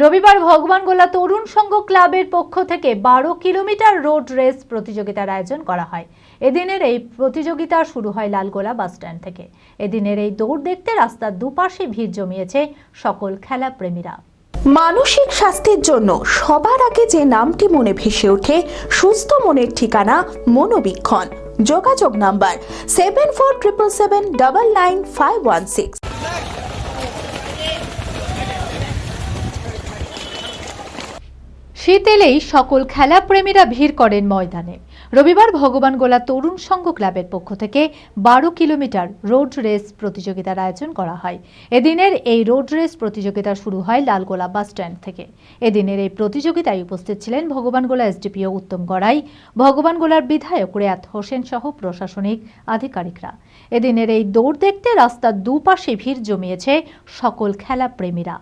রবিবার ভগবানগোলা তরুণ সংঘ ক্লাবের পক্ষ থেকে 12 কিলোমিটার রোড রেস প্রতিযোগিতার আয়োজন করা হয়। এদিনের এই প্রতিযোগিতা শুরু হয় লালগোলা বাস স্ট্যান্ড থেকে। এদিনের এই দৌড় দেখতে রাস্তার দুপাশে ভিড় জমিয়েছে সকল খেলা প্রেমীরা। মানসিক স্বাস্থ্যের জন্য সবার আগে যে নামটি মনে ভেসে ওঠে সুস্থ মনের ঠিকানা মনোবীক্ষণ। যোগাযোগ নাম্বার 7477799516। শীত এলেই সকল খেলা প্রেমীরা ভিড় করেন ময়দানে। রবিবার ভগবানগোলা তরুণ সংঘ ক্লাবের পক্ষ থেকে 12 কিলোমিটার রোড রেস প্রতিযোগিতার আয়োজন করা হয়। এদিনের এই রোড রেস প্রতিযোগিতা শুরু হয় লালগোলা বাস স্ট্যান্ড থেকে। এদিনের এই প্রতিযোগিতায় উপস্থিত ছিলেন ভগবানগোলা এসডিপিও উত্তম গড়াই, ভগবানগোলার বিধায়ক রেয়াত হোসেন সহ প্রশাসনিক আধিকারিকরা। এদিনের এই দৌড় দেখতে রাস্তার দুপাশে ভিড় জমিয়েছে সকল খেলা প্রেমীরা।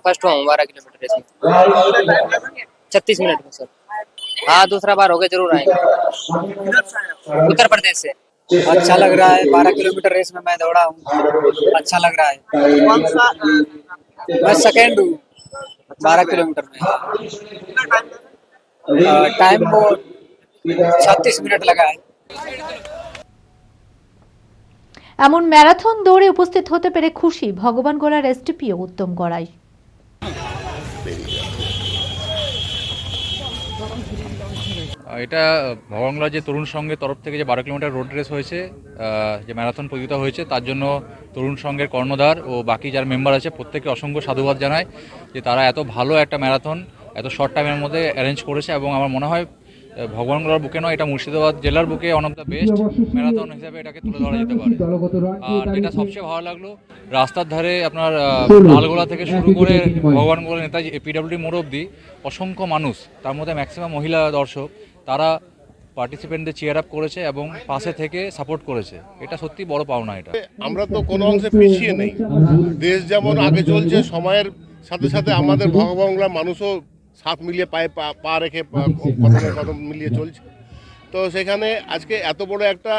फर्स्ट हुआ हूँ 12 किलोमीटर रेस में 36 मिनट में सर। हाँ, दूसरा बार हो गया, जरूर आएंगे। उत्तर प्रदेश से। अच्छा लग रहा है, 12 किलोमीटर रेस में मैं दौड़ा हूँ, अच्छा लग रहा है। मैं सेकेंड हूँ 12 किलोमीटर में। टाइम वो 36 मिनट लगा है। এমন ম্যারাথন দৌড়ে উপস্থিত হতে পেরে খুশি ভগবানগোলার এসডিপিও উত্তম গড়াই। এটা ভগবানগোলা যে তরুণ সংঘের তরফ থেকে যে 12 কিলোমিটার রোড রেস হয়েছে, যে ম্যারাথন প্রতিযোগিতা হয়েছে, তার জন্য তরুণ সংঘের কর্ণধার ও বাকি যারা মেম্বার আছে প্রত্যেককে অসংখ্য সাধুবাদ জানায় যে তারা এত ভালো একটা ম্যারাথন এত শর্ট টাইমের মধ্যে অ্যারেঞ্জ করেছে। এবং আমার মনে হয় ভগবানগোলার বুকে নয়, এটা মুর্শিদাবাদ জেলার বুকে one of the best marathon হিসেবে এটাকে তুলে ধরা যেতে পারে। আর যেটা সবচেয়ে ভালো লাগলো, রাস্তার ধারে আপনার লালগোলা থেকে শুরু করে ভগবানগোলা নেতাজি পিডব্লিউডি মোড় অব্দি অসংখ্য মানুষ, তার মধ্যে ম্যাক্সিমাম মহিলা দর্শক, তারা পার্টিসিপেন্টদের চিয়ার আপ করেছে এবং পাশে থেকে সাপোর্ট করেছে। এটা সত্যি বড় পাওনা। এটা আমরা তো কোনো অংশে পিছিয়ে নেই। দেশ যেমন আগে চলছে, সময়ের সাথে সাথে আমাদের ভগবানগোলার মানুষও সাথ মিলিয়ে পায়ে পা রেখে কদম মিলিয়ে চলছে। তো সেখানে আজকে এত বড় একটা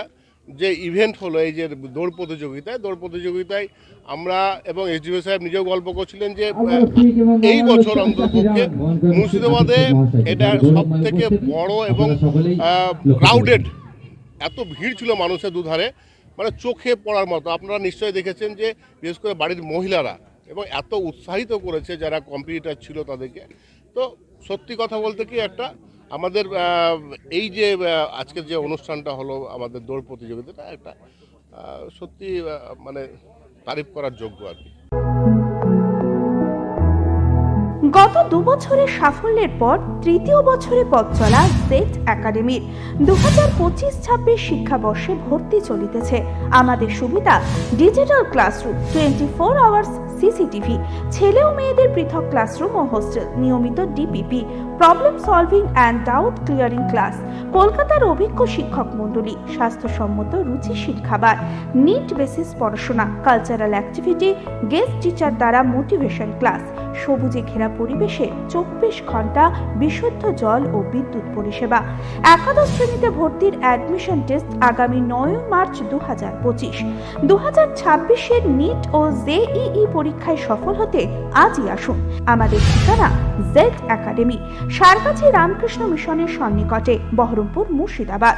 যে ইভেন্ট হলো, এই যে দৌড় প্রতিযোগিতায় আমরা এবং এসডিও সাহেব নিজেও গল্প করছিলেন যে এই বছর অন্ততপক্ষে মুর্শিদাবাদে এটা সব থেকে বড় এবং ক্রাউডেড, এত ভিড় ছিল মানুষের দুধারে, মানে চোখে পড়ার মতো। আপনারা নিশ্চয়ই দেখেছেন যে বিশেষ করে বাড়ির মহিলারা এবং এত উৎসাহিত করেছে যারা কম্পিটিটর ছিল তাদেরকে। তো সত্যি কথা বলতে কি, একটা আমাদের এই যে আজকের যে অনুষ্ঠানটা হলো আমাদের দৌড় প্রতিযোগিতাটা, একটা সত্যি মানে তারিফ করার যোগ্য আর কি। গত 2 বছরের সাফল্যের পর তৃতীয় বছরে পথ চলা জেড একাডেমির 2025-26 শিক্ষাবর্ষে ভর্তি চলিতেছে। আমাদের সুবিধা ডিজিটাল ক্লাসরুম, 24 আওয়ার্স সিসিটিভি, ছেলে ও মেয়েদের পৃথক ক্লাসরুম ও হোস্টেল, নিয়মিত DPP, problem solving and doubt clearing class, কলকাতার অভিজ্ঞ শিক্ষক মণ্ডলী, স্বাস্থ্যসম্মত রুচিশীল খাবার, নিট বেসিস পড়াশোনা, কালচারাল অ্যাক্টিভিটি, গেস্ট টিচার দ্বারা মোটিভেশন ক্লাস, সবুজে ঘেরা পরিবেশে 24 ঘন্টা বিশুদ্ধ জল ও বিদ্যুৎ পরিষেবা। একাদশ শ্রেণীতে ভর্তির অ্যাডমিশন টেস্ট আগামী 9 মার্চ 2025। 2026-এর নিট ও জেইই পরীক্ষায় সফল হতে আজই আসুন। আমাদের ঠিকানা জেড একাডেমি, সারগাছি রামকৃষ্ণ মিশনের সন্নিকটে, বহরমপুর, মুর্শিদাবাদ।